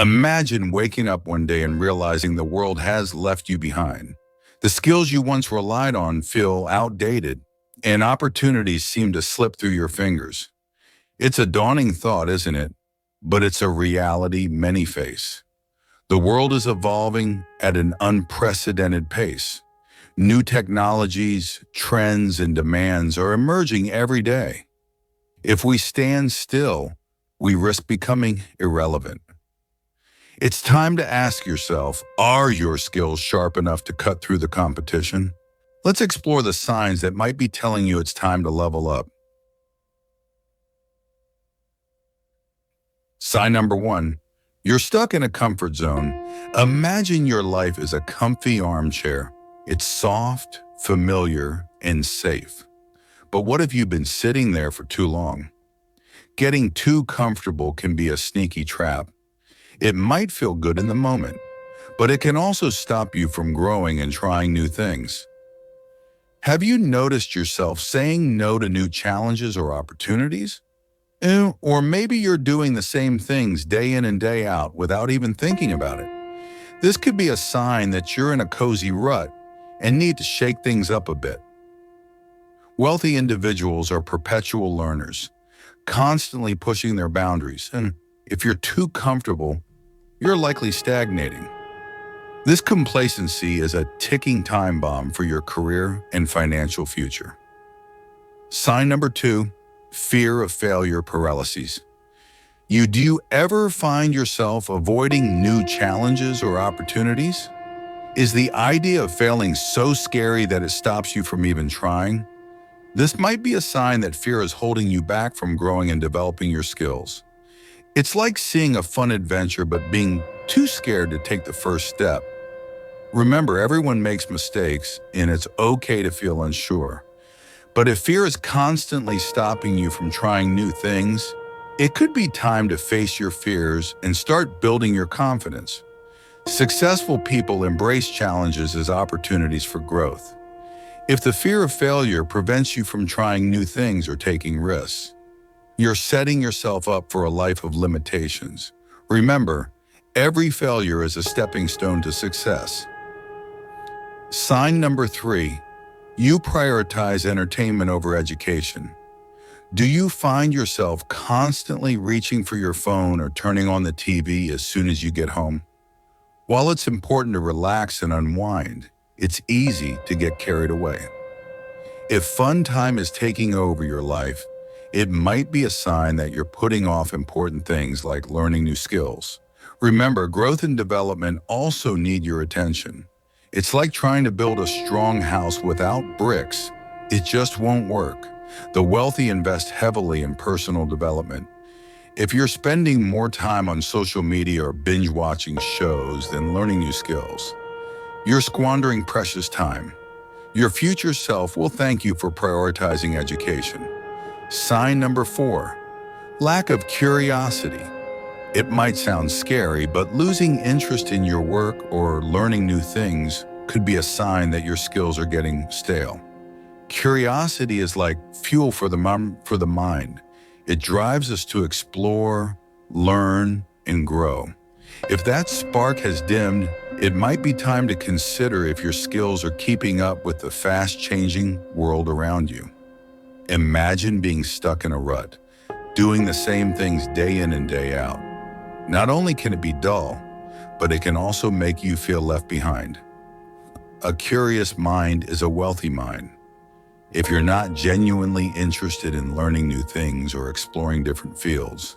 Imagine waking up one day and realizing the world has left you behind. The skills you once relied on feel outdated, and opportunities seem to slip through your fingers. It's a daunting thought, isn't it? But it's a reality many face. The world is evolving at an unprecedented pace. New technologies, trends, and demands are emerging every day. If we stand still, we risk becoming irrelevant. It's time to ask yourself, are your skills sharp enough to cut through the competition? Let's explore the signs that might be telling you it's time to level up. Sign number one, you're stuck in a comfort zone. Imagine your life is a comfy armchair. It's soft, familiar, and safe. But what if you've been sitting there for too long? Getting too comfortable can be a sneaky trap. It might feel good in the moment, but it can also stop you from growing and trying new things. Have you noticed yourself saying no to new challenges or opportunities? Or maybe you're doing the same things day in and day out without even thinking about it. This could be a sign that you're in a cozy rut and need to shake things up a bit. Wealthy individuals are perpetual learners, constantly pushing their boundaries, and if you're too comfortable, you're likely stagnating. This complacency is a ticking time bomb for your career and financial future. Sign number two, fear of failure paralysis. Do you ever find yourself avoiding new challenges or opportunities? Is the idea of failing so scary that it stops you from even trying? This might be a sign that fear is holding you back from growing and developing your skills. It's like seeing a fun adventure but being too scared to take the first step. Remember, everyone makes mistakes, and it's okay to feel unsure. But if fear is constantly stopping you from trying new things, it could be time to face your fears and start building your confidence. Successful people embrace challenges as opportunities for growth. If the fear of failure prevents you from trying new things or taking risks, you're setting yourself up for a life of limitations. Remember, every failure is a stepping stone to success. Sign number three, you prioritize entertainment over education. Do you find yourself constantly reaching for your phone or turning on the TV as soon as you get home? While it's important to relax and unwind, it's easy to get carried away. If fun time is taking over your life, it might be a sign that you're putting off important things like learning new skills. Remember, growth and development also need your attention. It's like trying to build a strong house without bricks. It just won't work. The wealthy invest heavily in personal development. If you're spending more time on social media or binge-watching shows than learning new skills, you're squandering precious time. Your future self will thank you for prioritizing education. Sign number four, lack of curiosity. It might sound scary, but losing interest in your work or learning new things could be a sign that your skills are getting stale. Curiosity is like fuel for the mind. It drives us to explore, learn, and grow. If that spark has dimmed, it might be time to consider if your skills are keeping up with the fast-changing world around you. Imagine being stuck in a rut, doing the same things day in and day out. Not only can it be dull, but it can also make you feel left behind. A curious mind is a wealthy mind. If you're not genuinely interested in learning new things or exploring different fields,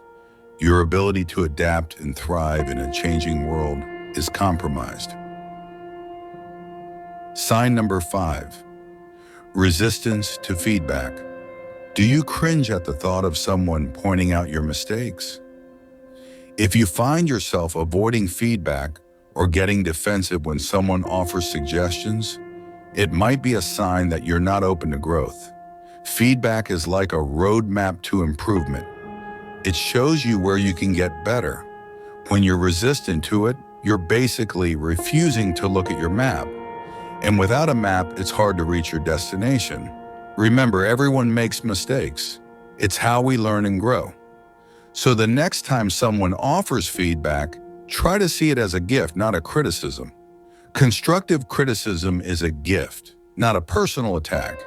your ability to adapt and thrive in a changing world is compromised. Sign number five, resistance to feedback. Do you cringe at the thought of someone pointing out your mistakes? If you find yourself avoiding feedback or getting defensive when someone offers suggestions, it might be a sign that you're not open to growth. Feedback is like a roadmap to improvement. It shows you where you can get better. When you're resistant to it, you're basically refusing to look at your map. And without a map, it's hard to reach your destination. Remember, everyone makes mistakes. It's how we learn and grow. So the next time someone offers feedback, Try to see it as a gift, not a criticism. Constructive criticism is a gift, not a personal attack.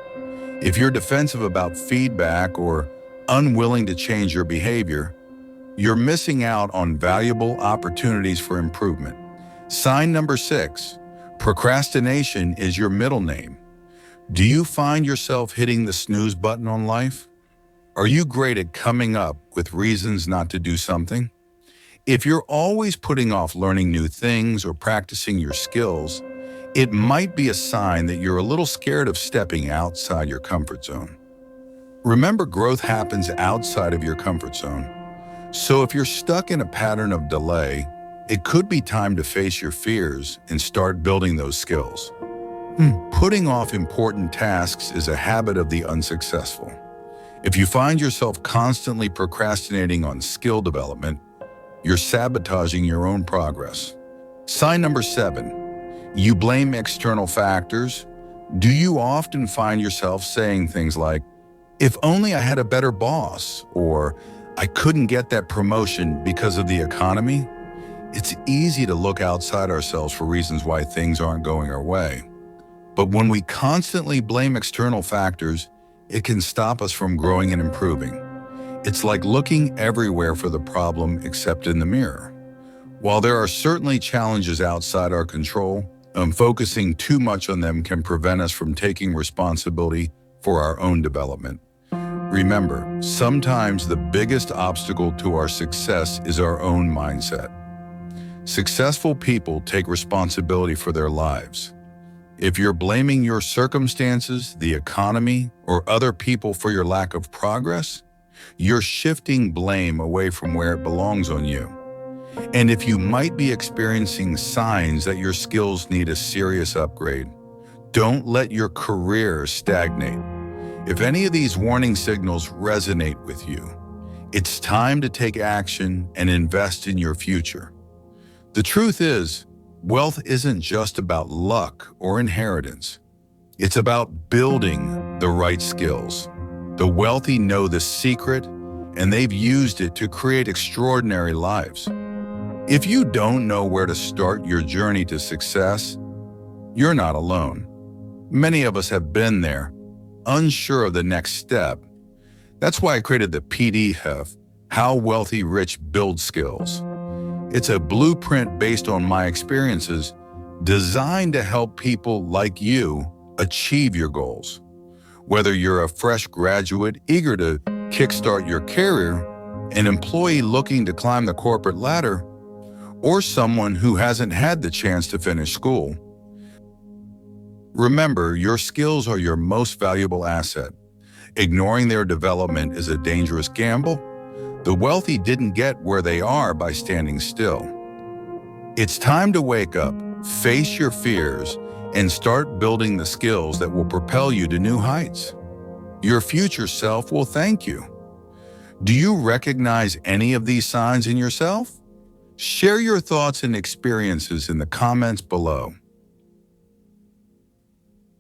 If you're defensive about feedback or unwilling to change your behavior, you're missing out on valuable opportunities for improvement. Sign number 6, procrastination is your middle name. Do you find yourself hitting the snooze button on life? Are you great at coming up with reasons not to do something? If you're always putting off learning new things or practicing your skills, it might be a sign that you're a little scared of stepping outside your comfort zone. Remember, growth happens outside of your comfort zone. So if you're stuck in a pattern of delay, it could be time to face your fears and start building those skills. Putting off important tasks is a habit of the unsuccessful. If you find yourself constantly procrastinating on skill development, you're sabotaging your own progress. Sign number 7, you blame external factors. Do you often find yourself saying things like, if only I had a better boss, or I couldn't get that promotion because of the economy? It's easy to look outside ourselves for reasons why things aren't going our way. But when we constantly blame external factors, it can stop us from growing and improving. It's like looking everywhere for the problem except in the mirror. While there are certainly challenges outside our control, focusing too much on them can prevent us from taking responsibility for our own development. Remember, sometimes the biggest obstacle to our success is our own mindset. Successful people take responsibility for their lives. If you're blaming your circumstances, the economy, or other people for your lack of progress, you're shifting blame away from where it belongs on you. And if you might be experiencing signs that your skills need a serious upgrade, don't let your career stagnate. If any of these warning signals resonate with you, it's time to take action and invest in your future. The truth is, wealth isn't just about luck or inheritance. It's about building the right skills. The wealthy know the secret, and they've used it to create extraordinary lives. If you don't know where to start your journey to success, you're not alone. Many of us have been there, unsure of the next step. That's why I created the PDF, How Wealthy Rich Build Skills. It's a blueprint based on my experiences, designed to help people like you achieve your goals. Whether you're a fresh graduate eager to kickstart your career, an employee looking to climb the corporate ladder, or someone who hasn't had the chance to finish school, remember, your skills are your most valuable asset. Ignoring their development is a dangerous gamble. The wealthy didn't get where they are by standing still. It's time to wake up, face your fears, and start building the skills that will propel you to new heights. Your future self will thank you. Do you recognize any of these signs in yourself? Share your thoughts and experiences in the comments below.